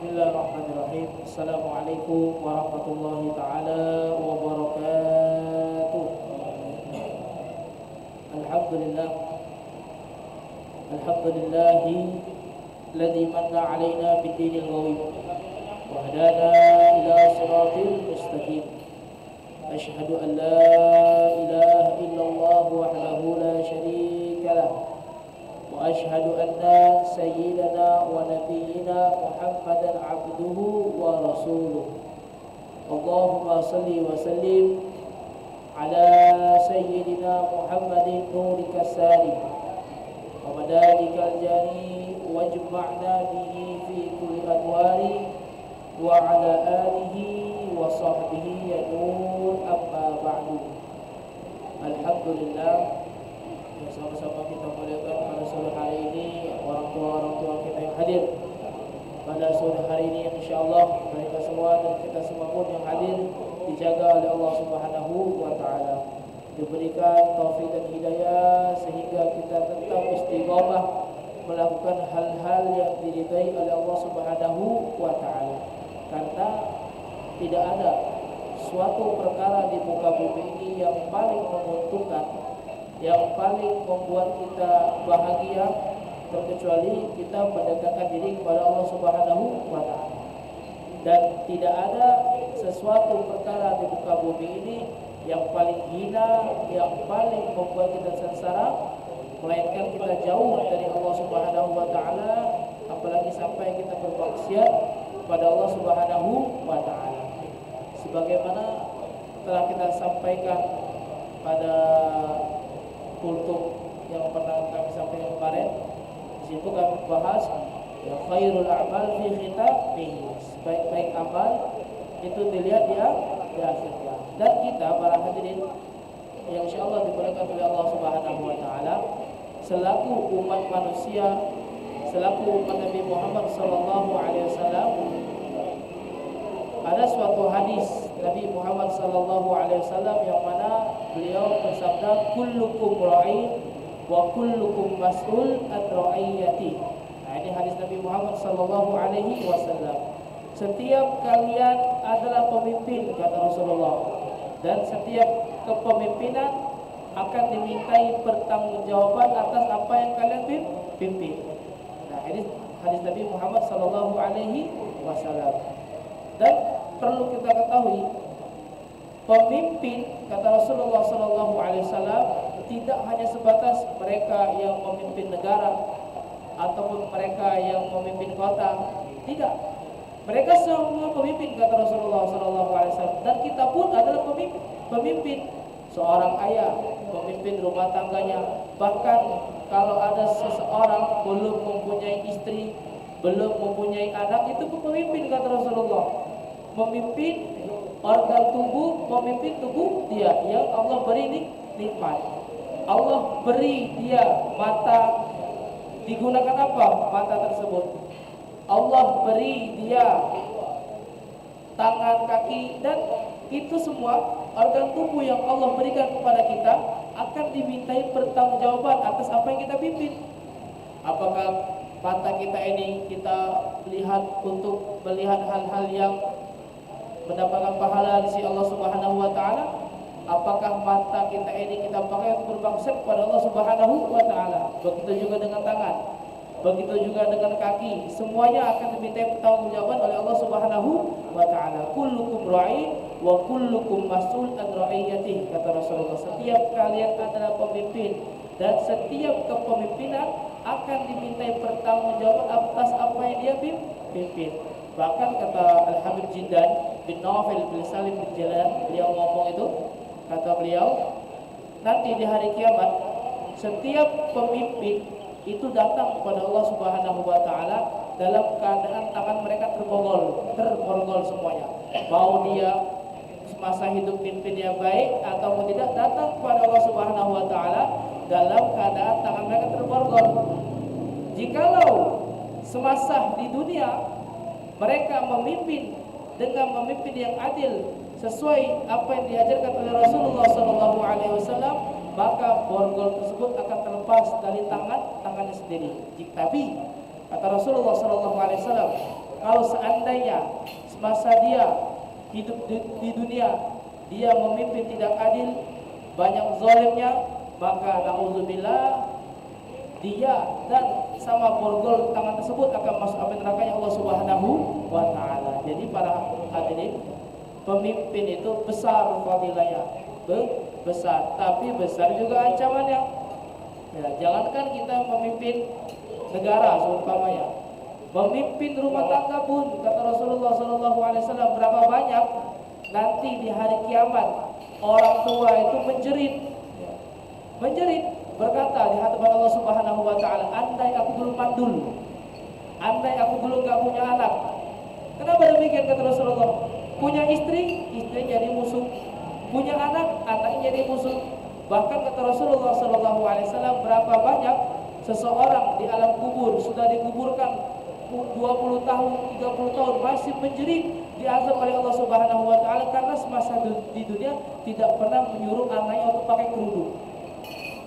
Bismillahirrahmanirrahim. Assalamualaikum warahmatullahi taala wabarakatuh. Alhamdulillah. Alhamdulillahi alladzi manna 'alaina bid-dinil qawim wa hadana ila siratil mustaqim. Asyhadu an la ilaha illallah wahdahu la syarika lah. وأشهد أن سيدنا ونبينا محمدا عبده ورسوله اللهم صل وسلم على سيدنا محمد نورك السالم ومدارك الجاني واجمعنا به في كل أنوار وعلى آله وصحبه ينور أما بعد. Alhamdulillah, sama-sama kita muliakan pada sore hari ini orang tua kita yang hadir pada sore hari ini. Insyaallah mereka semua dan kita semua pun yang hadir dijaga oleh Allah Subhanahu wa taala, diberikan taufik dan hidayah sehingga kita tetap istiqamah melakukan hal-hal yang diridai oleh Allah Subhanahu wa taala, karena tidak ada suatu perkara di muka bumi ini yang paling menguntungkan, yang paling membuat kita bahagia terkecuali kita mendekatkan diri kepada Allah Subhanahu wa taala. Dan tidak ada sesuatu perkara di muka bumi ini yang paling hina, yang paling membuat kita sengsara, melainkan kita jauh dari Allah Subhanahu wa taala, apalagi sampai kita bermaksiat kepada Allah Subhanahu wa taala. Sebagaimana telah kita sampaikan pada kultum yang pernah kami sampaikan kemarin, di situ kami bahas ya khairul a'mal fi khitamihi, sebaik-baik amal itu dilihat di akhirnya. Dan kita para hadirin yang insyaallah diberkahi oleh Allah Subhanahu wa taala, selaku umat manusia, selaku umat Nabi Muhammad sallallahu alaihi wasallam, ada suatu hadis Nabi Muhammad sallallahu alaihi wasallam yang mana beliau bersabda, kullukum ra'in wa kullukum mas'ul an ra'iyati. Nah, ini hadis Nabi Muhammad sallallahu alaihi wasallam. Setiap kalian adalah pemimpin, kata Rasulullah, dan setiap kepemimpinan akan dimintai pertanggungjawaban atas apa yang kalian pimpin. Nah, ini hadis Nabi Muhammad sallallahu alaihi wasallam. Dan perlu kita ketahui, pemimpin, kata Rasulullah sallallahu alaihi wasallam, tidak hanya sebatas mereka yang memimpin negara ataupun mereka yang memimpin kota. Tidak. Mereka semua pemimpin, kata Rasulullah sallallahu alaihi wasallam, dan kita pun adalah pemimpin. Seorang ayah memimpin rumah tangganya. Bahkan kalau ada seseorang belum mempunyai istri, belum mempunyai anak, itu pun pemimpin, kata Rasulullah. Memimpin organ tubuh, memimpin tubuh dia yang Allah beri nikmat. Allah beri dia mata, digunakan apa mata tersebut? Allah beri dia tangan, kaki, dan itu semua organ tubuh yang Allah berikan kepada kita akan dimintai pertanggungjawaban atas apa yang kita pimpin. Apakah mata kita ini kita lihat untuk melihat hal-hal yang mendapatkan pahala di sisi Allah Subhanahu wa taala? Apakah mata kita ini kita pakai untuk bermaksud kepada Allah Subhanahu wa taala? Begitu juga dengan tangan, begitu juga dengan kaki, semuanya akan dimintai pertanggungjawaban oleh Allah Subhanahu wa taala. Kullukum ra'in wa kullukum mas'ul an ra'iyatihi, kata Rasulullah. Setiap kalian adalah pemimpin dan setiap kepemimpinan akan dimintai pertanggungjawaban atas apa yang dia pimpin. Bahkan kata Al-Habib Jindan bin Nawfal bin Salim bin Jalan, beliau ngomong itu, kata beliau, nanti di hari kiamat setiap pemimpin itu datang kepada Allah Subhanahu wa taala dalam keadaan tangan mereka terborgol semuanya. Mau dia masa hidup pimpinnya baik ataupun tidak, datang kepada Allah Subhanahu wa taala dalam keadaan tangan mereka terborgol. Jikalau semasa di dunia mereka memimpin dengan memimpin yang adil sesuai apa yang diajarkan oleh Rasulullah SAW, maka borgol tersebut akan terlepas dari tangannya sendiri. Tapi kata Rasulullah SAW, kalau seandainya semasa dia hidup di dunia dia memimpin tidak adil, banyak zalimnya, maka na'udzubillah dia dan sama borgol tangan tersebut akan masuk api neraka Allah Subhanahu wa taala. Jadi para hadirin, pemimpin itu besar fadilahnya, besar, tapi besar juga ancamannya. Ya, jangankan kita memimpin negara seumpamanya, memimpin rumah tangga pun kata Rasulullah SAW berapa banyak nanti di hari kiamat orang tua itu menjerit berkata di hadapan Allah Subhanahu wa taala, andai aku dulu mandul, andai aku dulu enggak punya anak. Kenapa demikian kata Rasulullah? Punya istri, istrinya jadi musuh. Punya anak, anaknya jadi musuh. Bahkan kata Rasulullah SAW, berapa banyak seseorang di alam kubur sudah dikuburkan 20 tahun, 30 tahun masih menjerit diazab oleh Allah Subhanahu wa taala karena semasa di dunia tidak pernah menyuruh anaknya untuk pakai kerudung.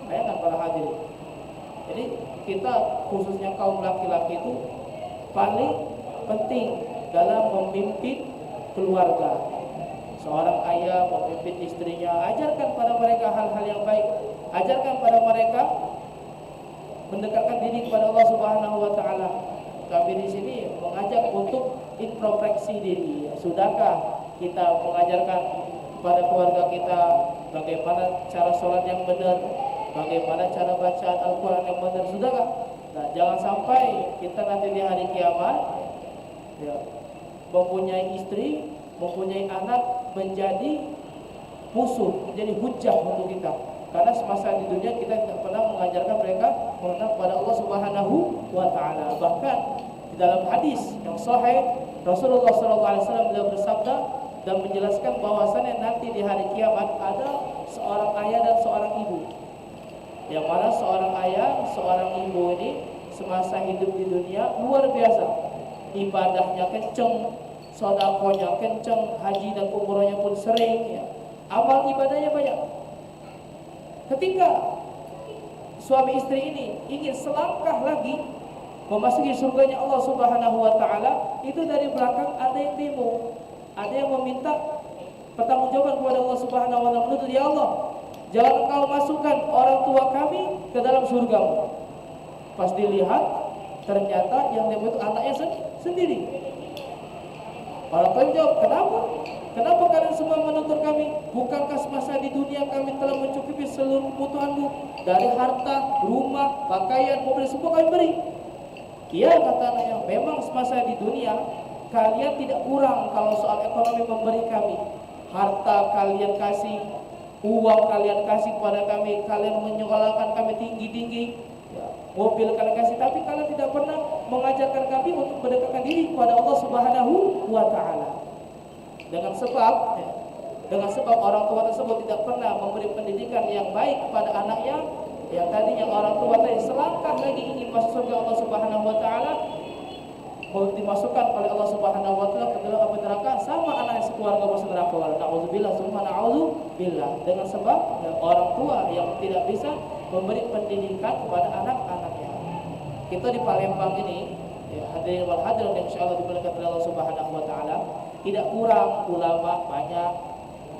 Bayangkan para hadirin. Jadi kita khususnya kaum laki-laki itu paling penting dalam memimpin keluarga. Seorang ayah memimpin istrinya, ajarkan pada mereka hal-hal yang baik, ajarkan pada mereka mendekatkan diri kepada Allah Subhanahu wa taala. Kami di sini mengajak untuk introspeksi diri. Sudahkah kita mengajarkan kepada keluarga kita bagaimana cara sholat yang benar, bagaimana cara baca Al-Quran yang benar? Sudahkah? Nah, jangan sampai kita nanti di hari kiamat ya, mempunyai istri, mempunyai anak menjadi musuh, menjadi hujah untuk kita. Karena semasa di dunia kita tidak pernah mengajarkan mereka mengenal kepada Allah Subhanahu wa taala. Bahkan di dalam hadis yang sahih Rasulullah SAW beliau bersabda dan menjelaskan bahwasannya nanti di hari kiamat ada seorang ayah dan seorang ibu. Yang mana seorang ayah, seorang ibu ini semasa hidup di dunia luar biasa. Ibadahnya kenceng, sedekahnya kenceng, haji dan umrahnya pun sering ya. Amal ibadahnya banyak. Ketika suami istri ini ingin selangkah lagi memasuki surganya Allah Subhanahu wa taala, itu dari belakang ada yang demo, ada yang meminta pertanggungjawaban kepada Allah Subhanahu wa taala, menuntut, ya Allah, jangan engkau masukkan orang tua kami ke dalam surgamu. Pas dilihat ternyata yang demo itu anaknya sendiri. Orang tua jawab, kenapa? Kenapa kalian semua menuntut kami? Bukankah semasa di dunia kami telah mencukupi seluruh kebutuhanmu? Dari harta, rumah, pakaian, mobil, semua kami beri. Iya kata anaknya, memang semasa di dunia kalian tidak kurang kalau soal ekonomi memberi kami. Harta kalian kasih, uang kalian kasih kepada kami, kalian menyekolahkan kami tinggi-tinggi, mobil kalian kasih, tapi kalian tidak pernah mengajarkan kami untuk mendekatkan diri kepada Allah Subhanahu wa taala. Dengan sebab orang tua tersebut tidak pernah memberi pendidikan yang baik kepada anaknya, yang tadinya orang tua tadi selangkah lagi ingin masuk surga Allah Subhanahu wa taala, mau dimasukkan oleh Allah Subhanahu wa taala ke dalam api neraka sama anaknya sekeluarga masuk neraka. Na'udzubillah summa na'udzubillah. Dengan sebab orang tua yang tidak bisa memberi pendidikan kepada anak-anaknya. Kita di Palembang ini, ya, hadirin wal hadirin yang insyaallah diberkati Allah Subhanahu wa taala, tidak kurang ulama banyak,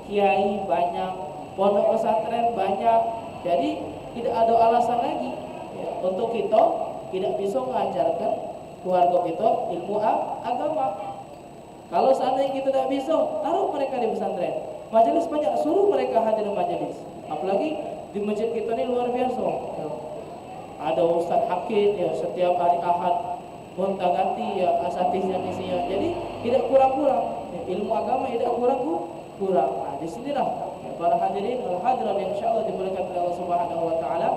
kiai banyak, pondok pesantren banyak. Jadi tidak ada alasan lagi ya, untuk kita tidak bisa mengajarkan keluarga kita ilmu agama. Kalau seandainya kita tidak bisa, taruh mereka di pesantren. Majelis banyak, suruh mereka hadir di majelis. Apalagi di masjid kita ini luar biasa. Ya. Ada Ustaz Hakim ya, setiap hari Ahad gonta-ganti ya asatidnya isinya. Jadi tidak kurang-kurang. Ya, ilmu agama tidak kurang. Nah, di sinilah ya, para hadirin wal hadirat yang insyaallah diberkati oleh Allah Subhanahu wa taala,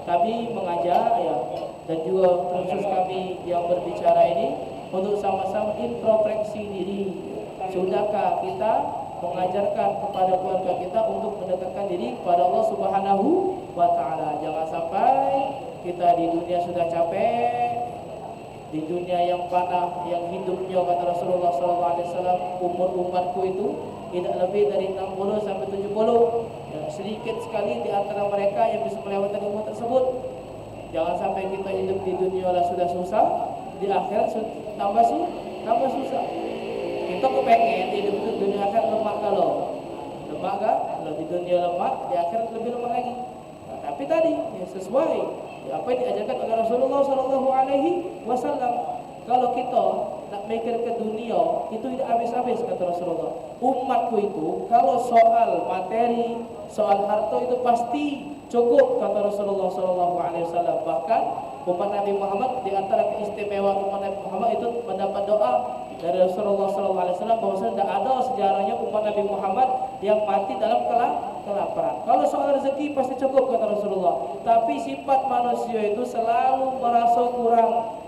kami mengajak ya dan juga khusus kami yang berbicara ini untuk sama-sama introspeksi diri. Sudahkah kita mengajarkan kepada keluarga kita untuk mendekatkan diri kepada Allah Subhanahu wa taala? Jangan sampai kita di dunia sudah capek, di dunia yang panah, yang hidupnya kata Rasulullah SAW, umur umatku itu tidak lebih dari 60 sampai 70. Ya, sedikit sekali di antara mereka yang bisa melewati umur tersebut. Jangan sampai kita hidup di dunia lah sudah susah, di akhirat tambah tambah susah. Kita kepengen hidup di dunia akhirat lemah kalau lemah kan? Kalau di dunia lemah, di akhirat lebih lemah lagi. Nah, tapi tadi ya sesuai apa yang diajarkan oleh Rasulullah Shallallahu Alaihi Wasallam. Kalau kita nak mikir ke dunia itu tidak habis-habis kata Rasulullah. Umatku itu kalau soal materi, soal harta itu pasti cukup kata Rasulullah Shallallahu Alaihi Wasallam. Bahkan umat Nabi Muhammad di antara keistimewaan umat Nabi Muhammad itu mendapat doa dari Rasulullah Shallallahu Alaihi Wasallam bahwasanya tidak ada sejarahnya umat Nabi Muhammad yang mati dalam kelaparan. Kalau soal rezeki pasti cukup kata Rasulullah. Tapi sifat manusia itu selalu merasa kurang.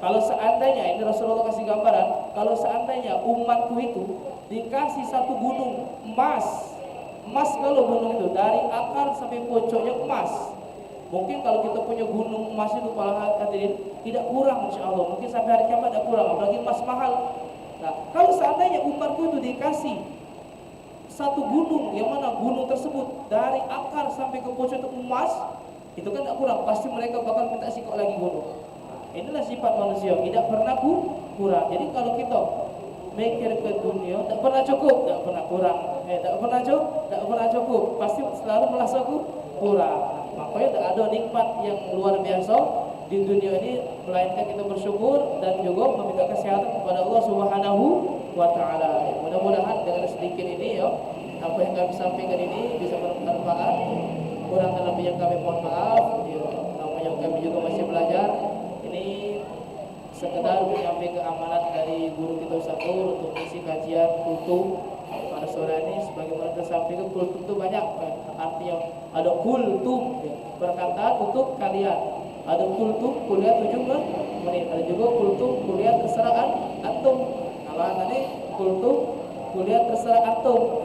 Kalau seandainya, ini Rasulullah kasih gambaran, kalau seandainya umatku itu dikasih satu gunung emas, kalau gunung itu dari akar sampai pucuknya emas, mungkin kalau kita punya gunung emas itu para hadirin tidak kurang insya Allah, mungkin sampai hari kiamat tidak kurang, apalagi emas mahal. Nah, kalau seandainya umatku itu dikasih satu gunung, yang mana gunung tersebut dari akar sampai ke pucuk itu emas, itu kan tidak kurang, pasti mereka bakal minta sikok lagi gunung. Inilah sifat manusia, tidak pernah kurang. Jadi kalau kita mikir ke dunia, tak pernah cukup, tak pernah kurang. Tak pernah cukup, pasti selalu merasa kurang. Makanya tak ada nikmat yang luar biasa di dunia ini melainkan kita bersyukur dan juga meminta kesehatan kepada Allah Subhanahu wa taala. Mudah-mudahan dengan sedikit ini ya, apa yang kami sampaikan ini bisa bermanfaat. Kurang dan lebih yang kami mohon maaf. Ya, namanya kami juga masih belajar. Ini sekedar menyampaikan amanat dari guru kita Ustaz Nur untuk isi kajian kultum pada sore ini. Sebagaimana kita sampaikan, kultum itu banyak artinya. Ada kultum perkataan untuk kalian, ada kultum kuliah 7 menit, ada juga kultum kuliah terserah antum. Kalau tadi kultum kuliah terserah antum.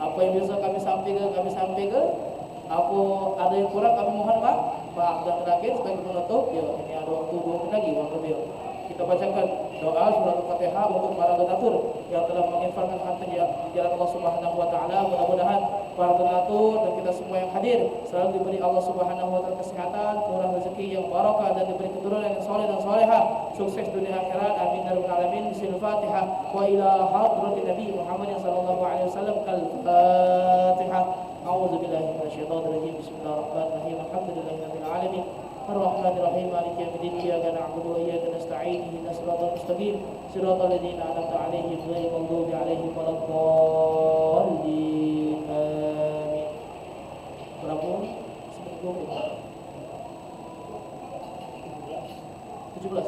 Apa yang bisa kami sampaikan. Apa ada yang kurang kami mohon maaf. Dan terakhir sebagai penutup, ya ini ada waktu 2 menit lagi lebih. Kita bacakan doa surat Al-Fatihah untuk para donatur yang telah menginfakkan harta di jalan Allah Subhanahu wa taala. Mudah-mudahan para donatur dan kita semua yang hadir selalu diberi Allah Subhanahu wa taala kesehatan, murah rezeki yang barakah dan diberi keturunan yang saleh dan salehah, sukses dunia akhirat. Amin ya rabbal alamin. Bismillahirrahmanirrahim. Wa ila hadratin Nabi Muhammad sallallahu alaihi wasallam. Al-Fatihah. A'udzu billahi minasyaitonir rajim. Bismillahirrahmanirrahim. Alhamdulillahirabbil alamin. Ar-Rahmanir-Rahim. Maliki yaumiddin. Iyyaka na'budu wa iyyaka nasta'in. Ihdinas siratal mustaqim. Siratal ladzina an'amta 'alaihim ghairil maghdubi 'alaihim waladdallin. Amin. Berapa? 17.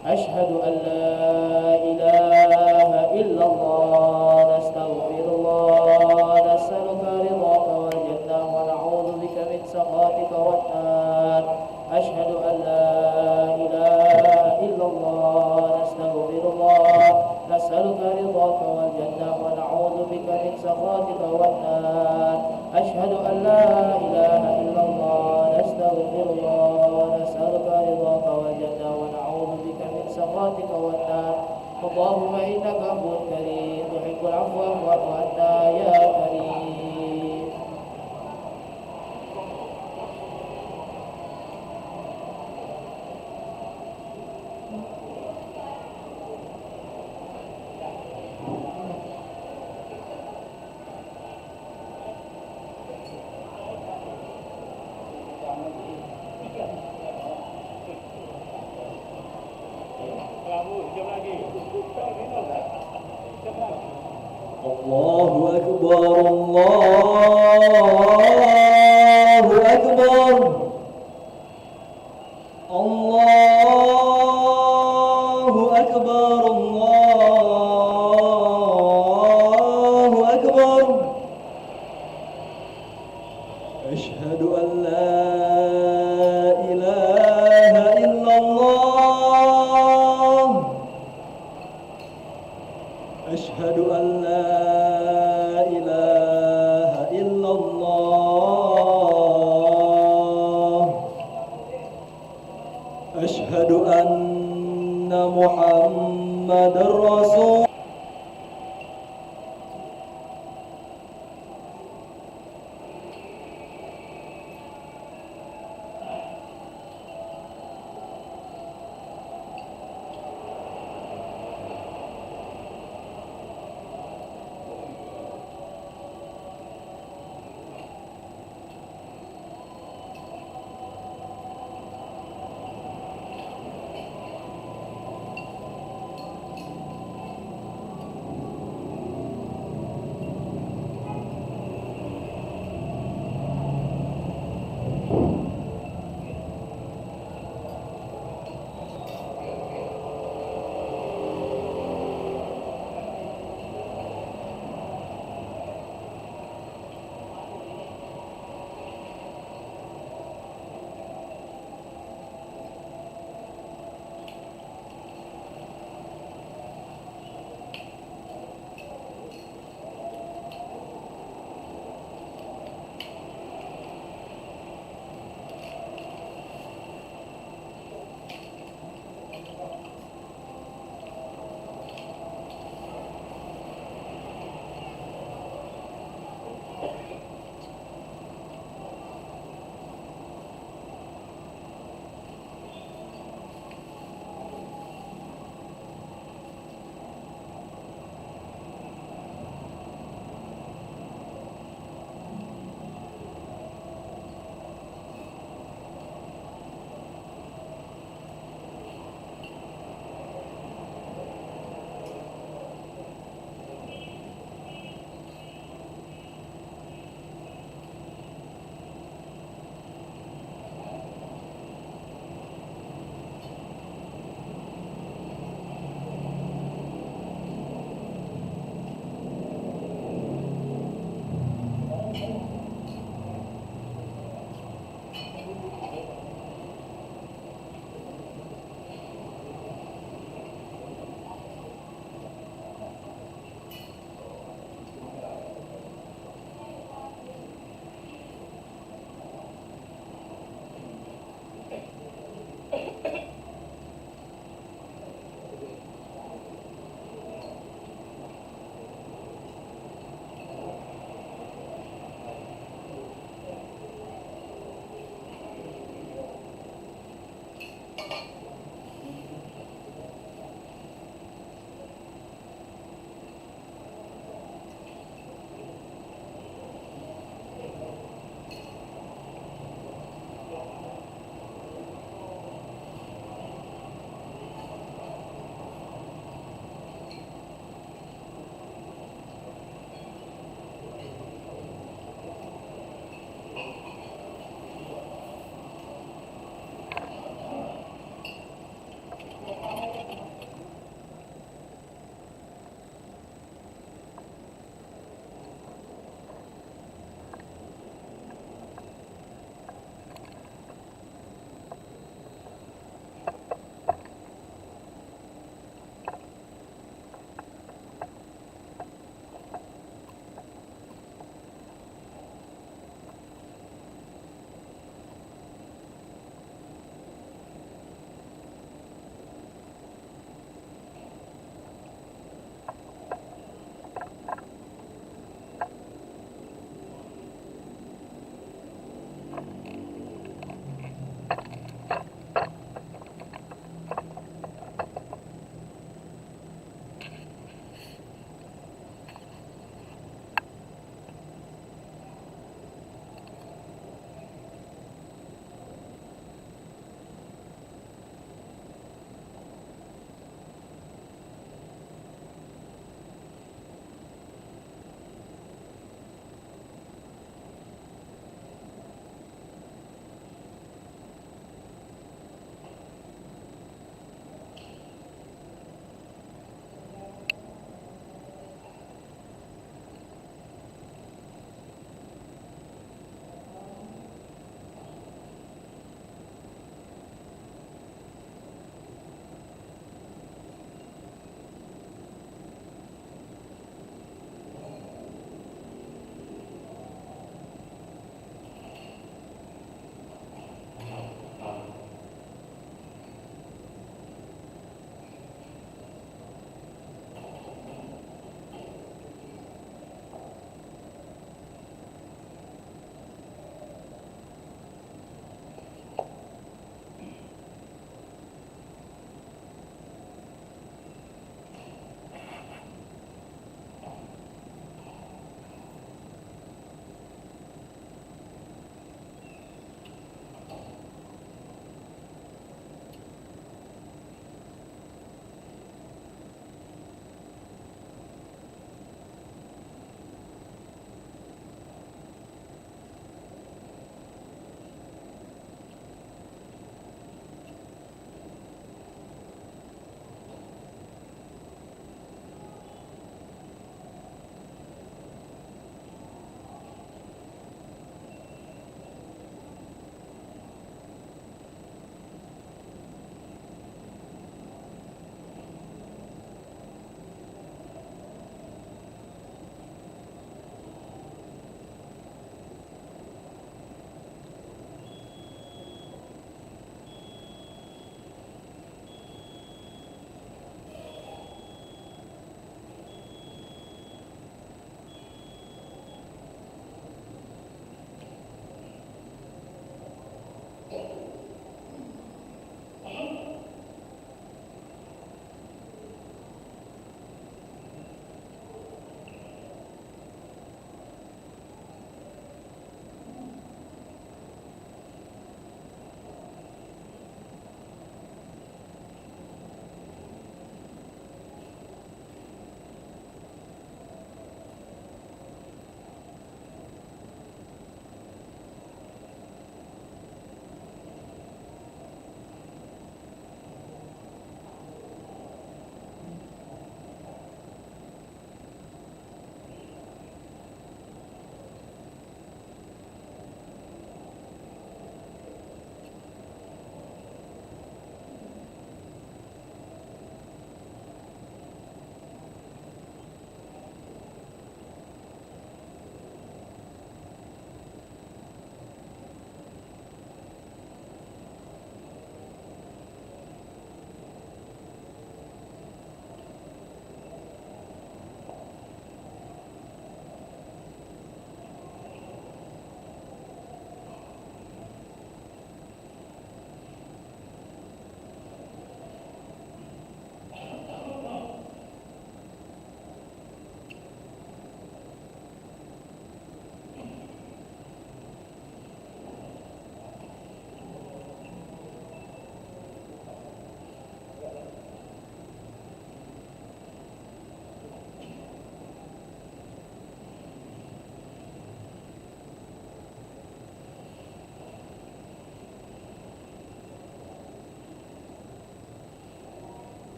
Asyhadu an la ilaha illallah, nastaghfirullah, nas'aluka ridhaka wal jannah wa na'udzu bika min sakhatika wan nar. Asyhadu an la ilaha illallah, nastaghfirullah, nas'aluka ridhaka wal jannah wa na'udzu bika min sakhatika wan nar. Asyhadu an la ilaha illallah, nastaghfirullah, nas'aluka ridhaka wal jannah wa na'udzu bika min sakhatika wan nar. Allahumma innaka afuwwun karim tuhibbul 'afwa fa'fu 'anna ya karim. Allahu Akbar, Allahu Akbar, Allahu Akbar, Allahu Akbar. Asyhadu an la ilaha illallah, asyhadu an la ilaha illallah, asyhadu anna Muhammadar Rasul.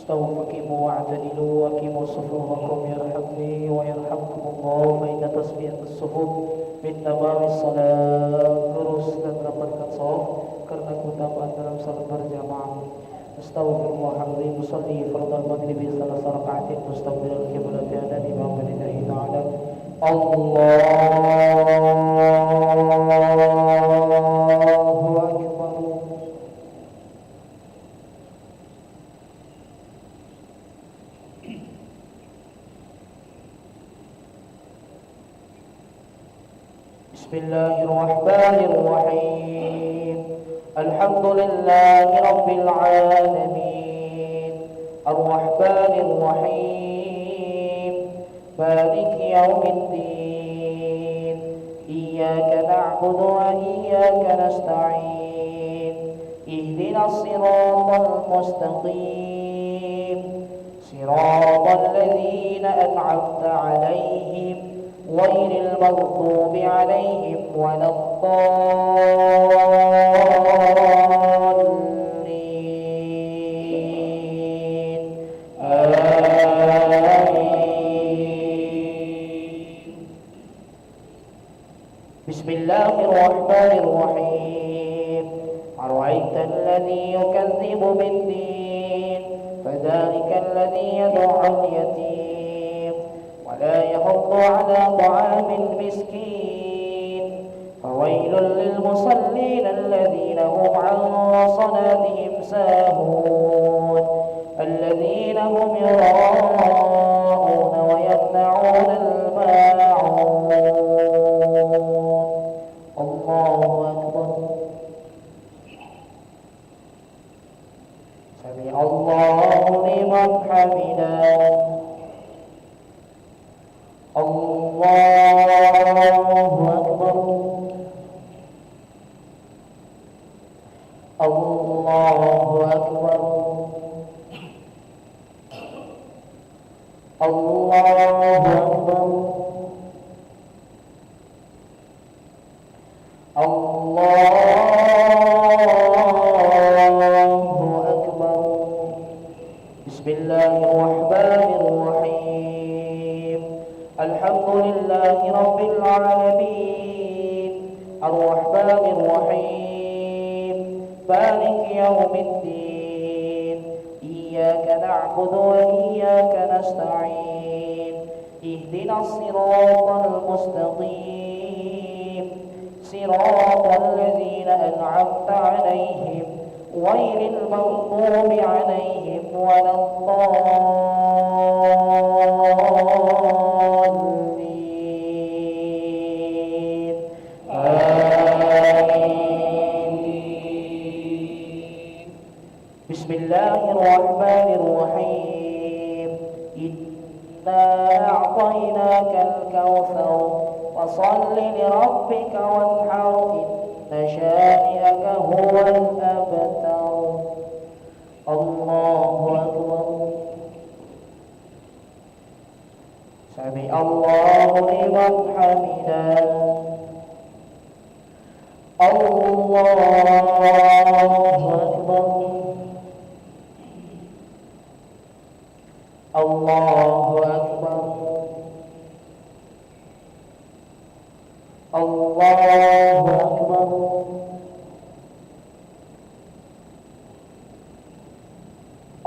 استووا فقيموا واعتدلوا واقيموا صفوفكم يرحمني ويرحمكم الله فإن tasfiyat as-suhuf min tamam as-salat, lurus dan rapatkan shaf karena keutamaan dalam salat berjamaah. Astaghfirullahaladzim, usalli fardal maghribi salasa raka'atin mustaqbilal qiblati ala imam lillahi ta'ala. Allahu akbar. Bismillahirrahmanirrahim. Alhamdulillahi rabbil alamin. Ar-Rahmanir Rahim. Maliki yaumiddin. Iyyaka na'budu wa iyyaka nasta'in. Ihdinas siratal mustaqim. Siratal ladzina an'amta 'alaihim غير المغضوب عليهم ولا الضالين آمين. بسم الله الرحمن الرحيم. أرأيت الذي يكذب بالدين فذلك الذي يدعو اليتيم ولا يحض على طعام المسكين فويل للمصلين الذين هم عن صلاتهم ساهون الذين هم يراءون ويمنعون الماعون. الله أكبر. سمع الله لمن حمده. Allahu akbar. Allahu akbar. Allahu akbar. Allahu akbar. Bismillahirrahmanirrahim. Alhamdulillahi rabbil alamin. Ar-Rahmanir Rahim. Maliki yaumiddin. Iyyaka na'budu wa iyyaka nasta'in. Ihdinas siratal mustaqim. Siratal ladzina an'amta 'alaihim ghairil maghdubi 'alaihim waladdallin. Amin. Bismillahirrahmanirrahim. Inna a'tainakal kautsar fasalli lirabbika wanhar inna shani'aka huwal abtar. Allahu akbar. Sami Allahu liman hamidah. Allahu akbar. Allahu akbar. Allahu akbar. Allahu akbar.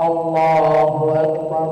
Allahu akbar.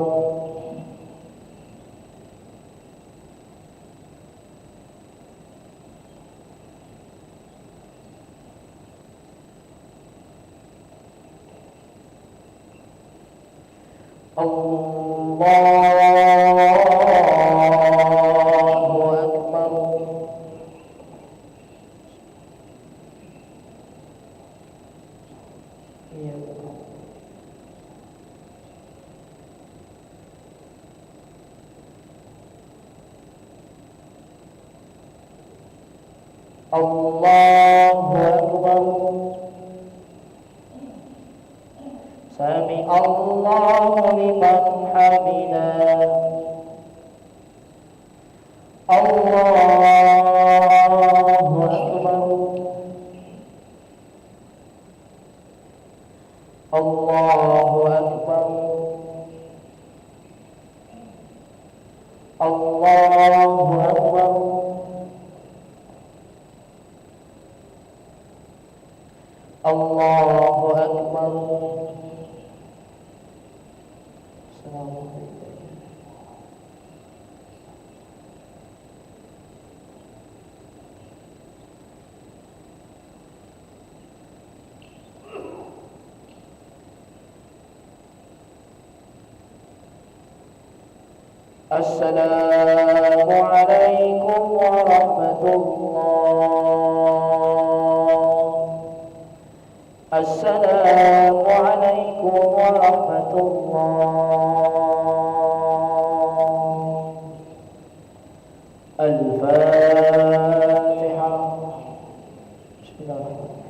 Allahu akbar. Sami Allahu liman hamidah. Allahu akbar. Allahu akbar. Allahu Akbar. Allahu Akbar. Assalamualaikum. Assalamualaikum warahmatullah. Assalamualaikum warahmatullah. Al-Fatihah. Bismillahirrahmanirrahim.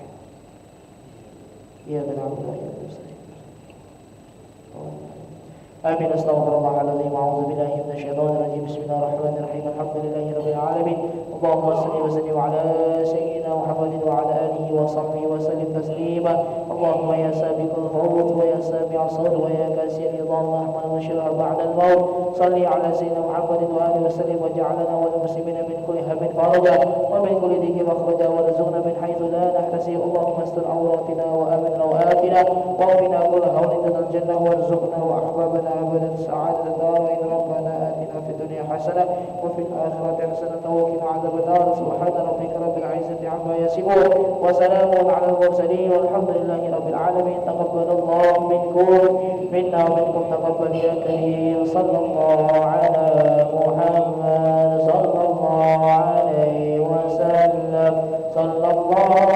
Ya na'budu wa iyyaka nasta'in. آمين. أستغفر الله العظيم وأعوذ بالله من الشيطان الرجيم. بسم الله الرحمن الرحيم. الحمد لله رب العالمين. اللهم صل وسلم على سيدنا محمد وعلى آله وصحبه وسلم تسليما. اللهم يا سابق الفوت ويا سامع الصوت ويا كاسي الرضا اللهم نشرها بعد الموت. صل على سيدنا محمد وآله وسلم وجعلنا والمسلمين من كل هم فرجا ومن كل ضيق مخرجا وارزقنا من حيث لا نحتسب. اللهم استر عوراتنا وآمن روآتنا وقنا كل هول من الجنة وارزقنا وأحبابنا أبدا سعادة الدارين. ربنا آتنا في الدنيا حسنة وفي الآخرة حسنة وقنا عذاب النار. سبحان ربك رب العزة عما يصفون وسلام على المرسلين والحمد لله رب العالمين. تقبل الله منكم منا ومنكم تقبل يا كريم. صلى الله على محمد صلى الله عليه وسلم. صلى الله